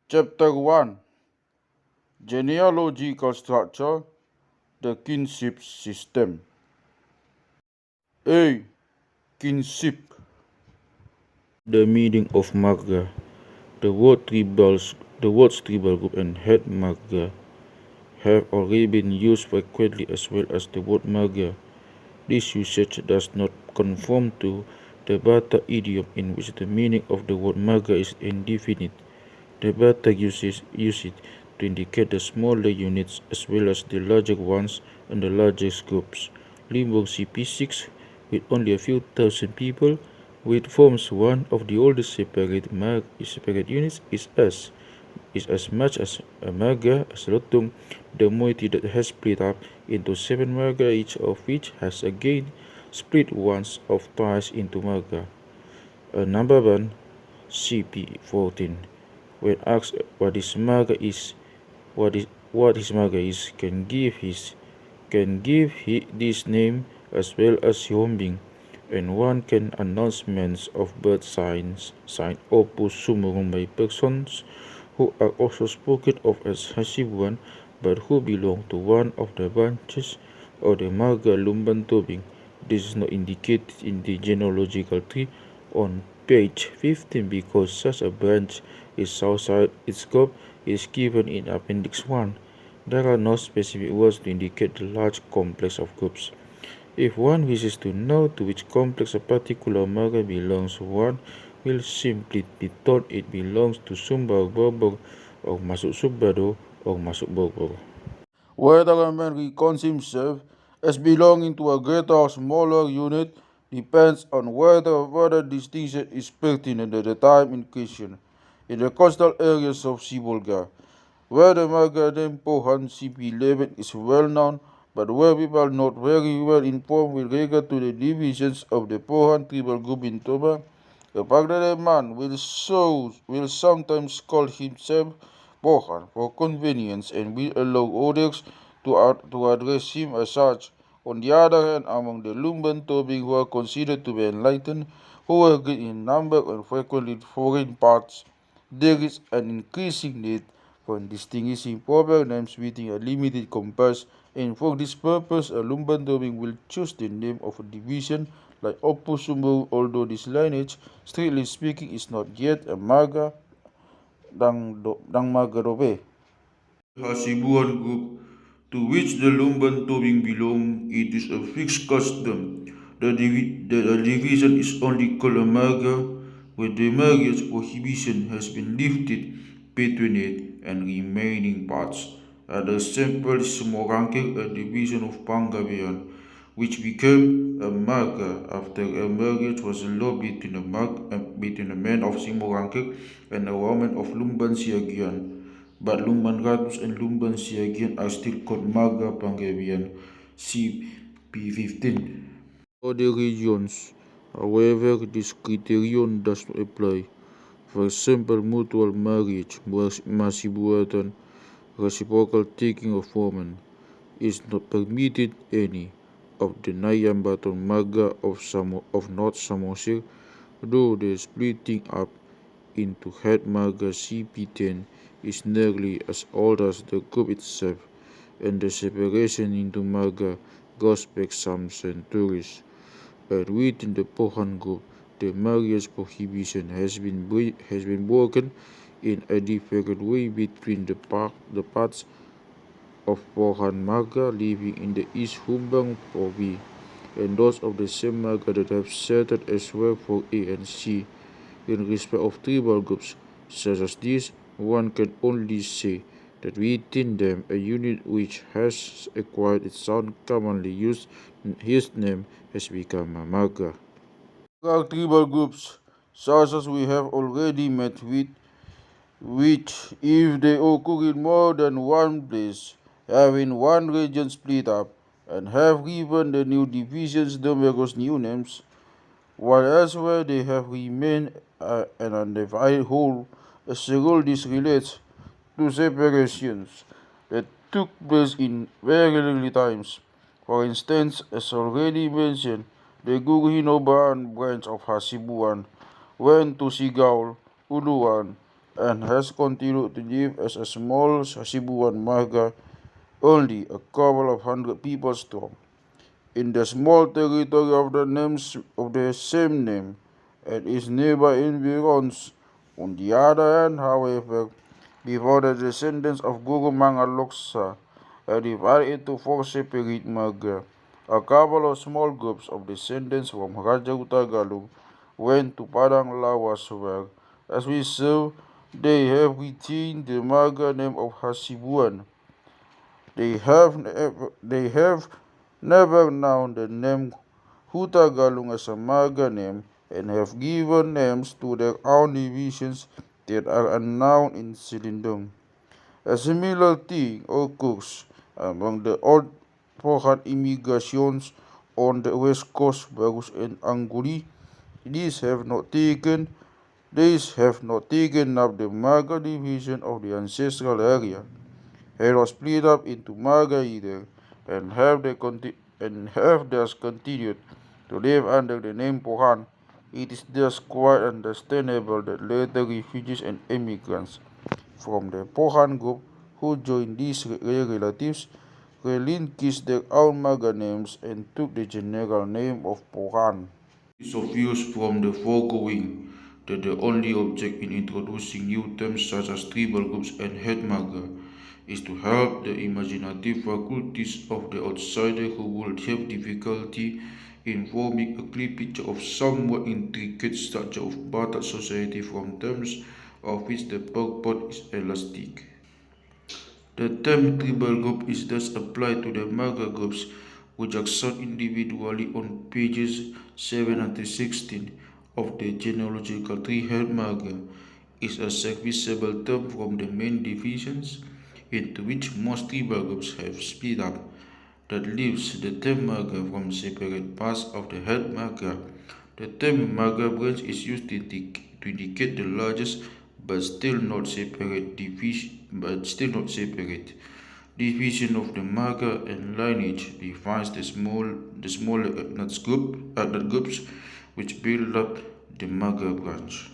Chapter 1. Genealogical Structure, the Kinship System. A. Kinship. The meaning of Marga. The words tribal group and head Marga have already been used frequently as well as the word Marga. This usage does not conform to the Batak idiom in which the meaning of the word Marga is indefinite. The Batak uses it to indicate the smaller units as well as the larger ones and the largest groups. Limbang CP6, with only a few thousand people, which forms one of the oldest separate units, is as much as a Marga as Tarutung, the moiety that has split up into 7 Marga, each of which has again split once or twice into Marga. A number 1, CP14. When asked what his Marga is, can give this name as well as Yombing, and one can announcements of birth signs signed opus sumurong by persons who are also spoken of as Hasibuan, but who belong to one of the branches of the Marga Lumban Tobing. This is not indicated in the genealogical tree on page 15 because such a branch is outside its scope is given in Appendix 1. There are no specific words to indicate the large complex of groups. If one wishes to know to which complex a particular Marga belongs, one will simply be told it belongs to Sumbar Borbor or Masuk Subbado or Masuk Borbor. Whether a man reckons himself as belonging to a greater or smaller unit depends on whether distinction is pertinent at the time in question. In the coastal areas of Sibolga, where the Marga name Pohan CP11 is well known, but where people are not very well informed with regard to the divisions of the Pohan tribal group in Toba, the Baghdadi man will sometimes call himself Pohan for convenience and will allow others to address him as such. On the other hand, among the Lumban Tobing who are considered to be enlightened, who are great in number and frequently foreign parts, there is an increasing need for distinguishing proper names within a limited compass, and for this purpose a Lumban Tobing will choose the name of a division like Opusumbo, although this lineage, strictly speaking, is not yet a Marga Dang Margarobe. Hasibuan group to which the Lumban Tobing belong, it is a fixed custom that a division is only called a Marga when the marriage prohibition has been lifted between it and remaining parts. An example is Morangkir, a division of Pangabean, which became a Marga after a marriage was allowed between a man of Simorangkir and a woman of Lumban Siagian. But Lumban Ratus and Lumban Siagian are still called Marga Pangabean, CP15. Other regions, however, this criterion does not apply. For example, mutual marriage, masibuatan, reciprocal taking of women, is not permitted any of the Nayambaton Marga of North Samosir, though the splitting up into head Marga CP10 is nearly as old as the group itself, and the separation into Marga goes back some centuries. And within the Pohan group, the marriage prohibition has been broken in a different way between the parts of Pohan Marga living in the East Humbang Province and those of the same Marga that have settled elsewhere for A and C. In respect of tribal groups such as this, one can only say that within them a unit which has acquired its sound commonly used, his name has become a Marga. Tribal groups such as we have already met with, which, if they occur in more than one place, have in one region split up, and have given the new divisions numerous new names, while elsewhere they have remained an undivided whole. As a rule, this relates to separations that took place in very early times. For instance, as already mentioned, the Gurhinoban branch of Hasibuan went to Sigaul, Uluan, and has continued to live as a small Hasibuan Marga, only a couple of hundred people strong. In the small territory of the same name and its nearby environs. On the other hand, however, before the descendants of Guru Mangaloksa are divided into four separate Marga, a couple of small groups of descendants from Raja Galung went to Padang Lawas where, as we saw, they have retained the Marga name of Hasibuan. They have never known the name Huta Galung as a Marga name and have given names to their own divisions that are unknown in Silindung. A similar thing occurs among the old Pohan immigrations on the west coast, Bagus and Anguli. These have not taken up the Marga division of the ancestral area. It was split up into Marga either and have thus continued to live under the name Pohan. It is thus quite understandable that later refugees and immigrants from the Pohan group who joined these relatives relinquished their own Marga names and took the general name of Pohan. It is obvious from the foregoing that the only object in introducing new terms such as tribal groups and head Marga is to help the imaginative faculties of the outsider who would have difficulty in forming a clear picture of somewhat intricate structure of Batak society from terms of which the purport is elastic. The term tribal group is thus applied to the Marga groups which are shown individually on pages 7 and 16 of the genealogical tree. Head Marga is a serviceable term from the main divisions into which most tribal groups have split up, that leaves the term Marga from separate parts of the head Marga. The term Marga branch is used to indicate the largest but still not separate division of the Marga, and lineage defines the smaller ethnic groups which build up the Marga branch.